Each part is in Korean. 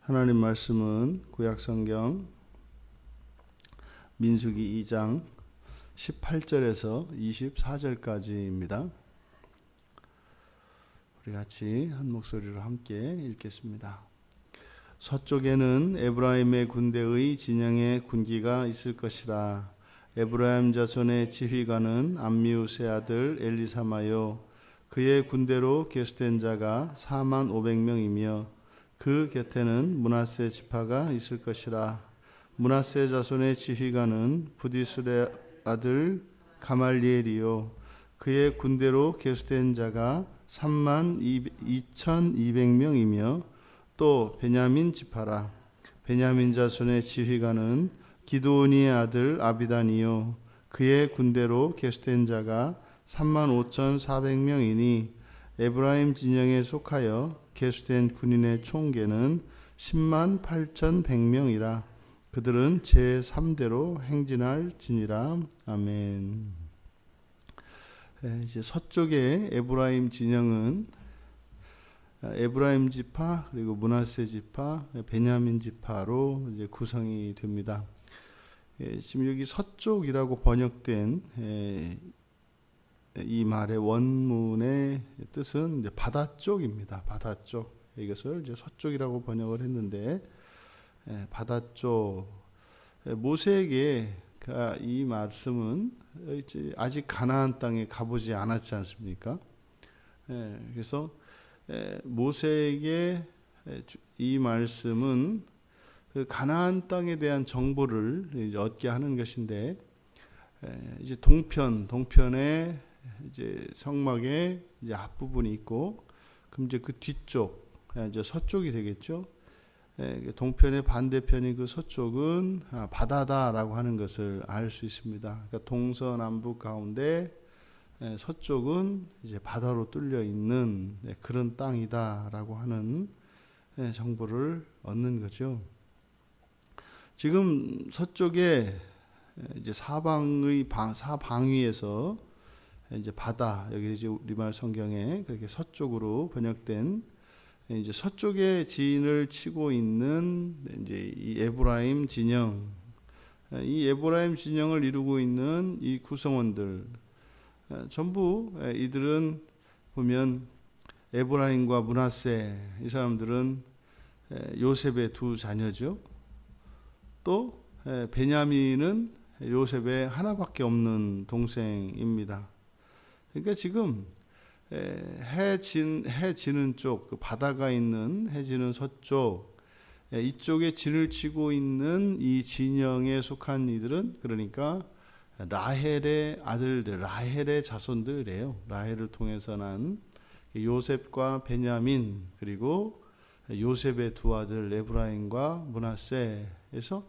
하나님 말씀은 구약성경 민수기 2장 18절에서 24절까지입니다. 우리 같이 한 목소리로 함께 읽겠습니다. 서쪽에는 에브라임의 군대의 진영에 군기가 있을 것이라. 에브라임 자손의 지휘관은 암미우스의 아들 엘리사마요. 그의 군대로 계수된 자가 45,000명이며 그 곁에는 므낫세 지파가 있을 것이라. 므낫세 자손의 지휘관은 부디술의 아들 가말리엘이요. 그의 군대로 계수된 자가 32,200명이며 또 베냐민 지파라. 베냐민 자손의 지휘관은 기드온이의 아들 아비단이요. 그의 군대로 계수된 자가 35,400명이니 에브라임 진영에 속하여 계수된 군인의 총계는 108,100명이라. 그들은 제3대로 행진할지니라. 아멘. 이제 서쪽의 에브라임 진영은 에브라임 지파 그리고 므낫세 지파, 베냐민 지파로 이제 구성이 됩니다. 지금 여기 서쪽이라고 번역된 이 말의 원문의 뜻은 이제 바다 쪽입니다. 바다 쪽. 이것을 이제 서쪽이라고 번역을 했는데 바다 쪽. 모세에게 이 말씀은 아직 가나안 땅에 가보지 않았지 않습니까? 그래서 모세에게 이 말씀은 그 가나안 땅에 대한 정보를 이제 얻게 하는 것인데, 이제 동편에 이제 성막에 이제 앞부분이 있고, 그럼 이제 그 뒤쪽, 이제 서쪽이 되겠죠. 동편의 반대편인 그 서쪽은 바다다라고 하는 것을 알 수 있습니다. 그러니까 동서남북 가운데 서쪽은 이제 바다로 뚫려 있는 그런 땅이다라고 하는 정보를 얻는 거죠. 지금 서쪽에 이제 사방위에서 이제 바다, 여기 이제 우리말 성경에 그렇게 서쪽으로 번역된 이제 서쪽에 진을 치고 있는 이제 이 에브라임 진영, 이 에브라임 진영을 이루고 있는 이 구성원들, 전부 이들은 보면 에브라임과 므낫세, 이 사람들은 요셉의 두 자녀죠. 또 베냐민은 요셉의 하나밖에 없는 동생입니다. 그러니까 지금 해 지는 쪽, 그 바다가 있는 해 지는 서쪽, 이쪽에 진을 치고 있는 이 진영에 속한 이들은 그러니까 라헬의 아들들, 라헬의 자손들이에요. 라헬을 통해서 난 요셉과 베냐민, 그리고 요셉의 두 아들 에브라임과 므낫세에서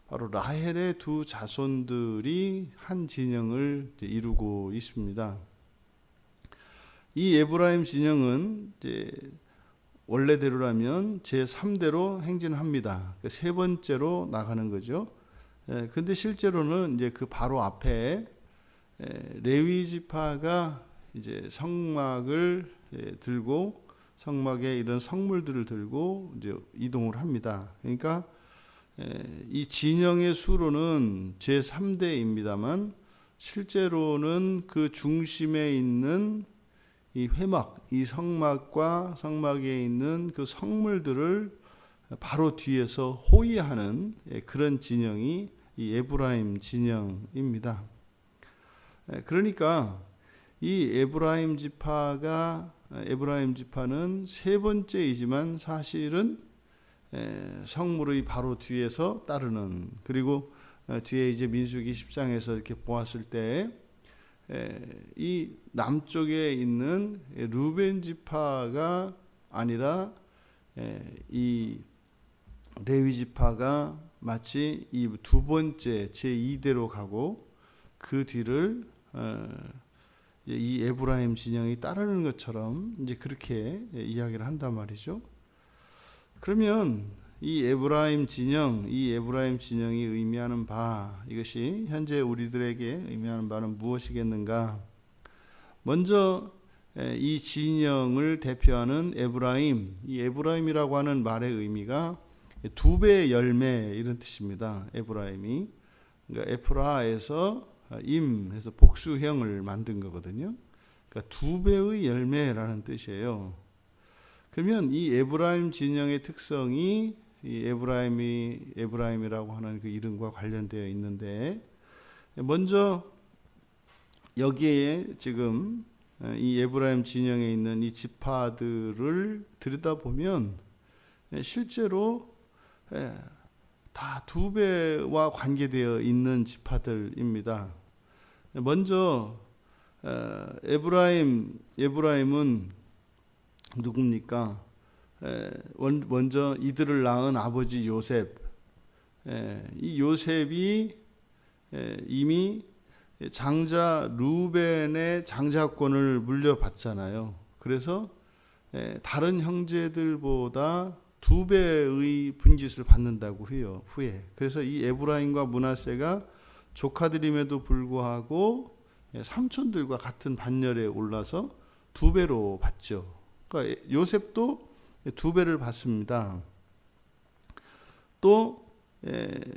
바로 라헬의 두 자손들이 한 진영을 이루고 있습니다. 이 에브라임 진영은 이제 원래대로라면 제3대로 행진합니다. 세 번째로 나가는 거죠. 근데 실제로는 이제 그 바로 앞에 레위 지파가 이제 성막을 들고 성막에 이런 성물들을 들고 이제 이동을 합니다. 그러니까 이 진영의 수로는 제3대입니다만 실제로는 그 중심에 있는 이 회막, 이 성막과 성막에 있는 그 성물들을 바로 뒤에서 호위하는 그런 진영이 이 에브라임 진영입니다. 그러니까 이 에브라임 지파는 세 번째이지만 사실은 성물의 바로 뒤에서 따르는, 그리고 뒤에 이제 민수기 10장에서 이렇게 보았을 때 이 남쪽에 있는 루벤 지파가 아니라 이 레위 지파가 마치 이 두 번째 제2대로 가고 그 뒤를 이 에브라임 진영이 따르는 것처럼 이제 그렇게 이야기를 한단 말이죠. 그러면 이 에브라임 진영이 의미하는 바, 이것이 현재 우리들에게 의미하는 바는 무엇이겠는가? 먼저 이 진영을 대표하는 에브라임, 이 에브라임이라고 하는 말의 의미가 두 배의 열매 이런 뜻입니다. 에브라임이. 그러니까 에프라에서 임해서 복수형을 만든 거거든요. 그러니까 두 배의 열매라는 뜻이에요. 그러면 이 에브라임 진영의 특성이 이 에브라임이라고 하는 그 이름과 관련되어 있는데, 먼저 여기에 지금 이 에브라임 진영에 있는 이 지파들을 들여다보면 실제로 다 두 배와 관계되어 있는 지파들입니다. 먼저 에브라임은 누굽니까? 먼저 이들을 낳은 아버지 요셉. 이 요셉이 이미 장자 루벤의 장자권을 물려받잖아요. 그래서 다른 형제들보다 두 배의 분깃을 받는다고 해요. 후에. 그래서 이 에브라임과 므낫세가 조카들임에도 불구하고 삼촌들과 같은 반열에 올라서 두 배로 받죠. 그러니까 요셉도 두 배를 받습니다. 또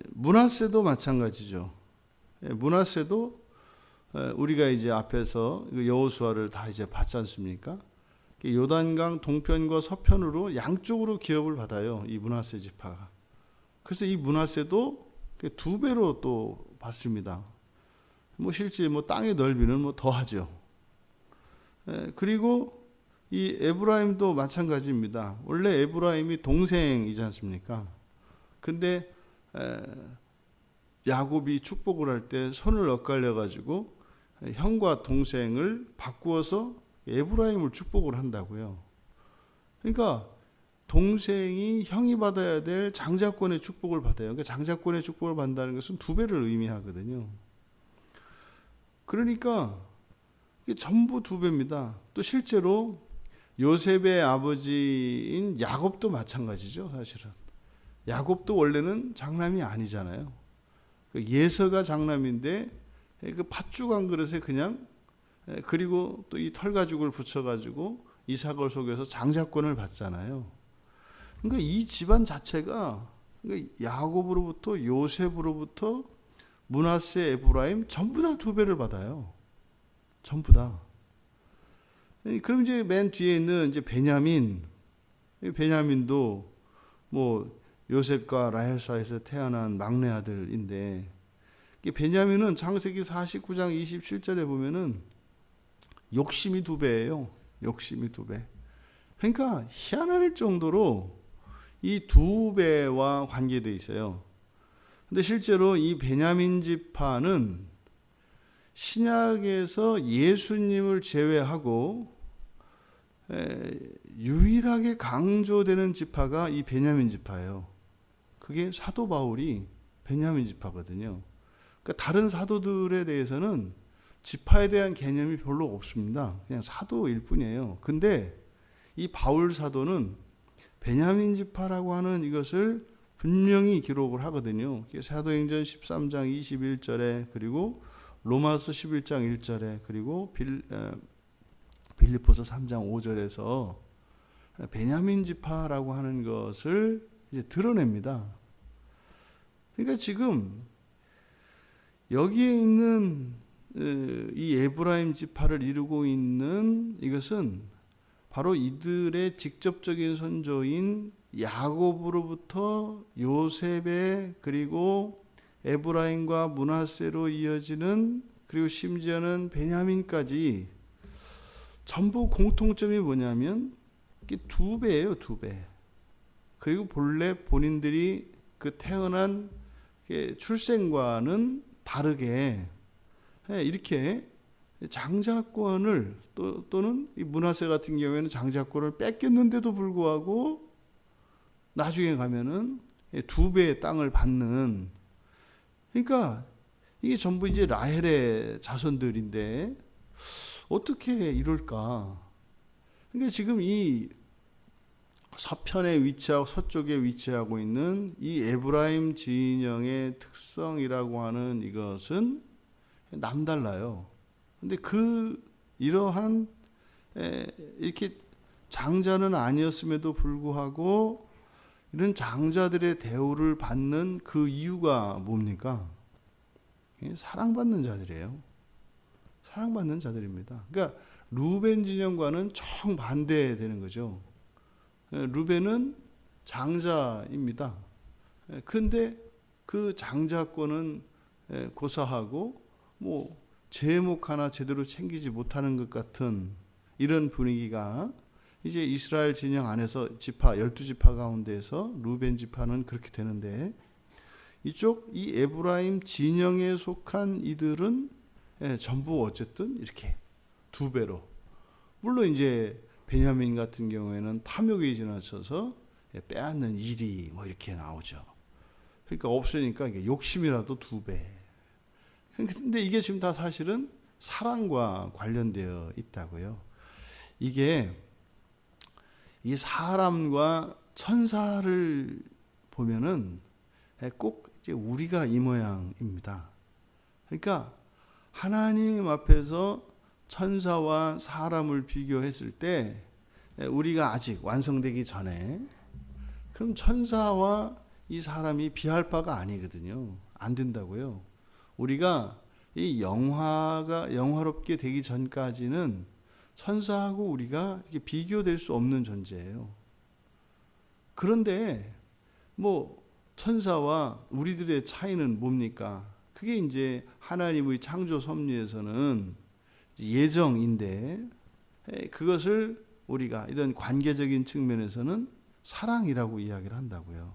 므낫세도 마찬가지죠. 므낫세도 우리가 이제 앞에서 여호수아를 다 이제 봤지 않습니까? 요단강 동편과 서편으로 양쪽으로 기업을 받아요. 이 므낫세 지파가. 그래서 이 므낫세도 두 배로 또 받습니다. 실제 땅의 넓이는 더하죠. 그리고 이 에브라임도 마찬가지입니다. 원래 에브라임이 동생이지 않습니까? 근데 야곱이 축복을 할 때 손을 엇갈려 가지고 형과 동생을 바꾸어서 에브라임을 축복을 한다고요. 그러니까 동생이 형이 받아야 될 장자권의 축복을 받아요. 그러니까 장자권의 축복을 받는다는 것은 두 배를 의미하거든요. 그러니까 이게 전부 두 배입니다. 또 실제로 요셉의 아버지인 야곱도 마찬가지죠. 사실은 야곱도 원래는 장남이 아니잖아요. 예서가 장남인데 그 팥죽 한 그릇에 그냥, 그리고 또 이 털가죽을 붙여가지고 이삭을 속여서 장자권을 받잖아요. 그러니까 이 집안 자체가, 그러니까 야곱으로부터 요셉으로부터 므낫세, 에브라임 전부 다 두 배를 받아요. 전부 다. 그럼 이제 맨 뒤에 있는 이제 베냐민도 요셉과 라헬 사이에서 태어난 막내 아들인데, 베냐민은 창세기 49장 27절에 보면은 욕심이 두 배예요. 욕심이 두 배. 그러니까 희한할 정도로 이 두 배와 관계되어 있어요. 근데 실제로 이 베냐민 지파는 신약에서 예수님을 제외하고 유일하게 강조되는 지파가 이 베냐민 지파예요. 그게 사도 바울이 베냐민 지파거든요. 그러니까 다른 사도들에 대해서는 지파에 대한 개념이 별로 없습니다. 그냥 사도일 뿐이에요. 근데 이 바울 사도는 베냐민 지파라고 하는 이것을 분명히 기록을 하거든요. 사도행전 13장 21절에, 그리고 로마서 11장 1절에, 그리고 빌립보서 3장 5절에서 베냐민 지파라고 하는 것을 이제 드러냅니다. 그러니까 지금 여기에 있는 이 에브라임 지파를 이루고 있는 이것은 바로 이들의 직접적인 선조인 야곱으로부터 요셉에, 그리고 에브라임과 므낫세로 이어지는, 그리고 심지어는 베냐민까지 전부 공통점이 뭐냐면 이게 두 배예요, 두 배. 그리고 본래 본인들이 그 태어난 출생과는 다르게 이렇게 장자권을 또는 이 므낫세 같은 경우에는 장자권을 뺏겼는데도 불구하고 나중에 가면은 두 배의 땅을 받는, 그러니까 이게 전부 이제 라헬의 자손들인데 어떻게 이럴까? 그러니까 지금 이 서편에 위치하고 서쪽에 위치하고 있는 이 에브라임 진영의 특성이라고 하는 이것은 남달라요. 근데 이러한 이렇게 장자는 아니었음에도 불구하고 이런 장자들의 대우를 받는 그 이유가 뭡니까? 사랑받는 자들이에요. 사랑받는 자들입니다. 그러니까 루벤 진영과는 정반대되는 거죠. 루벤은 장자입니다. 근데 그 장자권은 고사하고 뭐 제목 하나 제대로 챙기지 못하는 것 같은 이런 분위기가 이제 이스라엘 진영 안에서 지파 12지파 가운데에서 루벤 지파는 그렇게 되는데, 이쪽 이 에브라임 진영에 속한 이들은 전부 어쨌든 이렇게 두 배로, 물론 이제 베냐민 같은 경우에는 탐욕이 지나쳐서 빼앗는 일이 뭐 이렇게 나오죠. 그러니까 없으니까 이게 욕심이라도 두 배. 근데 이게 지금 다 사실은 사랑과 관련되어 있다고요. 이게 이 사람과 천사를 보면은 꼭 이제 우리가 이 모양입니다. 그러니까 하나님 앞에서 천사와 사람을 비교했을 때 우리가 아직 완성되기 전에, 그럼 천사와 이 사람이 비할 바가 아니거든요. 안 된다고요. 우리가 이 영화롭게 되기 전까지는 천사하고 우리가 이렇게 비교될 수 없는 존재예요. 그런데 뭐 천사와 우리들의 차이는 뭡니까? 그게 이제 하나님의 창조 섭리에서는 예정인데, 그것을 우리가 이런 관계적인 측면에서는 사랑이라고 이야기를 한다고요.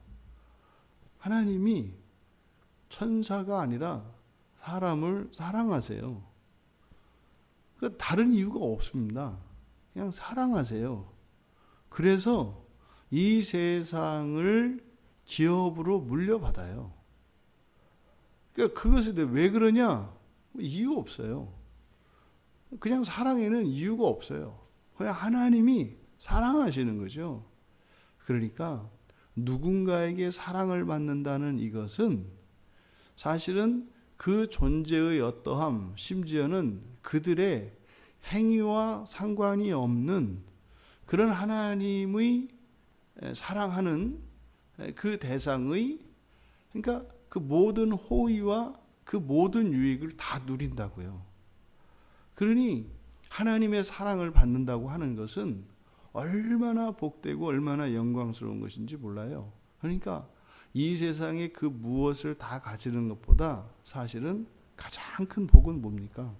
하나님이 천사가 아니라 사람을 사랑하세요. 그 다른 이유가 없습니다. 그냥 사랑하세요. 그래서 이 세상을 기업으로 물려받아요. 그러니까 그것에 대해 왜 그러냐? 이유 없어요. 그냥 사랑에는 이유가 없어요. 그냥 하나님이 사랑하시는 거죠. 그러니까 누군가에게 사랑을 받는다는 이것은 사실은 그 존재의 어떠함, 심지어는 그들의 행위와 상관이 없는 그런 하나님의 사랑하는 그 대상의, 그러니까 그 모든 호의와 그 모든 유익을 다 누린다고요. 그러니 하나님의 사랑을 받는다고 하는 것은 얼마나 복되고 얼마나 영광스러운 것인지 몰라요. 그러니까 이 세상에 그 무엇을 다 가지는 것보다 사실은 가장 큰 복은 뭡니까?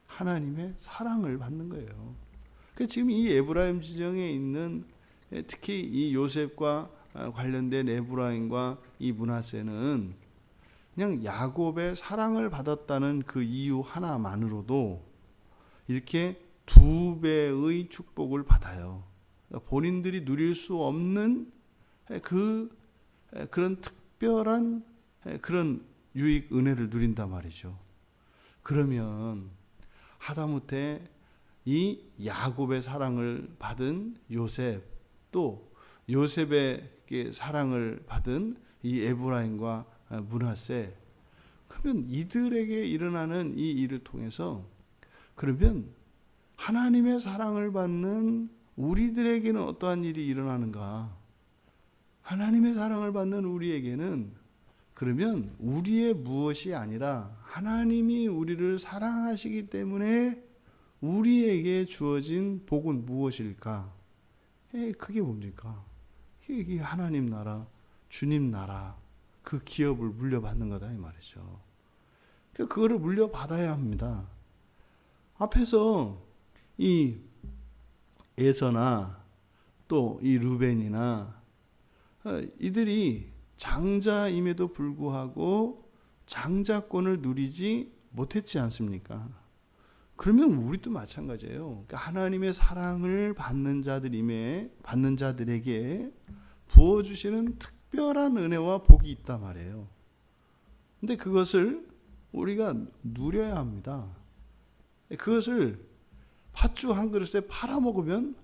하나님의 사랑을 받는 거예요. 그러니까 지금 이 에브라임 지정에 있는, 특히 이 요셉과 관련된 에브라임과 이 므낫세는 그냥 야곱의 사랑을 받았다는 그 이유 하나만으로도 이렇게 두 배의 축복을 받아요. 그러니까 본인들이 누릴 수 없는 그런 특별한 그런 유익, 은혜를 누린단 말이죠. 그러면 하다못해 이 야곱의 사랑을 받은 요셉, 또 요셉의 사랑을 받은 이 에브라임과 므낫세, 그러면 이들에게 일어나는 이 일을 통해서 그러면 하나님의 사랑을 받는 우리들에게는 어떠한 일이 일어나는가? 하나님의 사랑을 받는 우리에게는 그러면 우리의 무엇이 아니라 하나님이 우리를 사랑하시기 때문에 우리에게 주어진 복은 무엇일까? 그게 뭡니까? 이게 하나님 나라, 주님 나라, 그 기업을 물려받는 거다 이 말이죠. 그거를 물려받아야 합니다. 앞에서 이 에서나 또 이 루벤이나 이들이 장자임에도 불구하고 장자권을 누리지 못했지 않습니까? 그러면 우리도 마찬가지예요. 그러니까 하나님의 사랑을 받는 자들에게 부어주시는 특별한 은혜와 복이 있단 말이에요. 근데 그것을 우리가 누려야 합니다. 그것을 팥죽 한 그릇에 팔아먹으면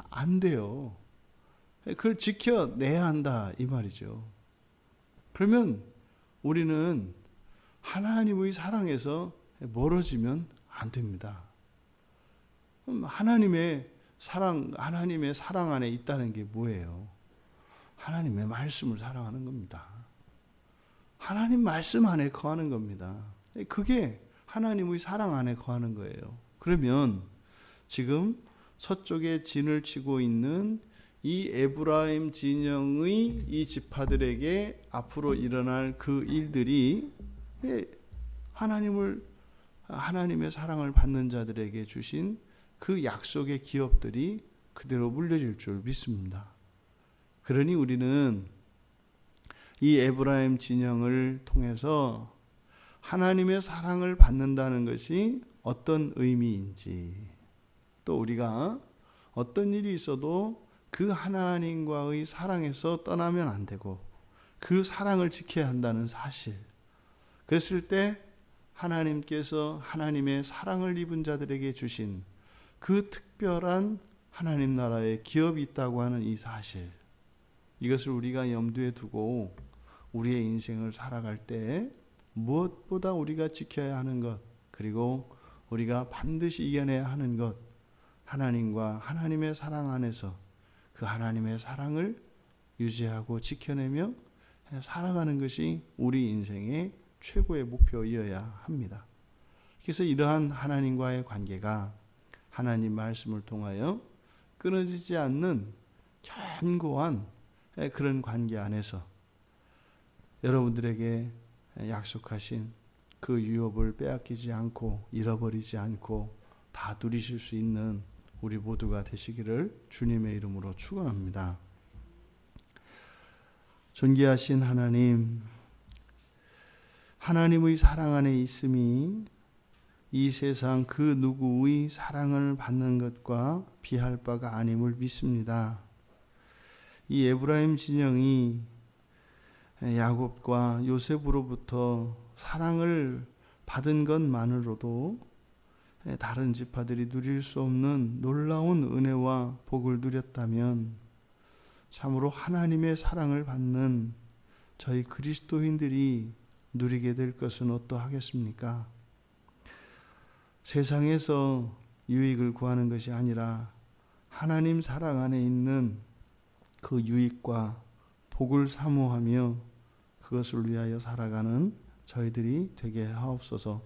안 돼요. 그걸 지켜내야 한다 이 말이죠. 그러면 우리는 하나님의 사랑에서 멀어지면 안 됩니다. 하나님의 사랑 안에 있다는 게 뭐예요? 하나님의 말씀을 사랑하는 겁니다. 하나님 말씀 안에 거하는 겁니다. 그게 하나님의 사랑 안에 거하는 거예요. 그러면 지금 서쪽에 진을 치고 있는 이 에브라임 진영의 이 지파들에게 앞으로 일어날 그 일들이 하나님의 사랑을 받는 자들에게 주신 그 약속의 기업들이 그대로 물려질 줄 믿습니다. 그러니 우리는 이 에브라임 진영을 통해서 하나님의 사랑을 받는다는 것이 어떤 의미인지, 또 우리가 어떤 일이 있어도 그 하나님과의 사랑에서 떠나면 안 되고 그 사랑을 지켜야 한다는 사실, 그랬을 때 하나님께서 하나님의 사랑을 입은 자들에게 주신 그 특별한 하나님 나라의 기업이 있다고 하는 이 사실, 이것을 우리가 염두에 두고 우리의 인생을 살아갈 때 무엇보다 우리가 지켜야 하는 것, 그리고 우리가 반드시 이겨내야 하는 것, 하나님과 하나님의 사랑 안에서 그 하나님의 사랑을 유지하고 지켜내며 살아가는 것이 우리 인생의 최고의 목표이어야 합니다. 그래서 이러한 하나님과의 관계가 하나님 말씀을 통하여 끊어지지 않는 견고한 그런 관계 안에서 여러분들에게 약속하신 그 유업을 빼앗기지 않고 잃어버리지 않고 다 누리실 수 있는 우리 모두가 되시기를 주님의 이름으로 축원합니다. 존귀하신 하나님, 하나님의 사랑 안에 있음이 이 세상 그 누구의 사랑을 받는 것과 비할 바가 아님을 믿습니다. 이 에브라임 진영이 야곱과 요셉으로부터 사랑을 받은 것만으로도 다른 지파들이 누릴 수 없는 놀라운 은혜와 복을 누렸다면 참으로 하나님의 사랑을 받는 저희 그리스도인들이 누리게 될 것은 어떠하겠습니까? 세상에서 유익을 구하는 것이 아니라 하나님 사랑 안에 있는 그 유익과 복을 사모하며 그것을 위하여 살아가는 저희들이 되게 하옵소서.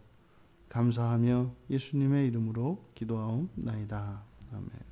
감사하며 예수님의 이름으로 기도하옵나이다. 아멘.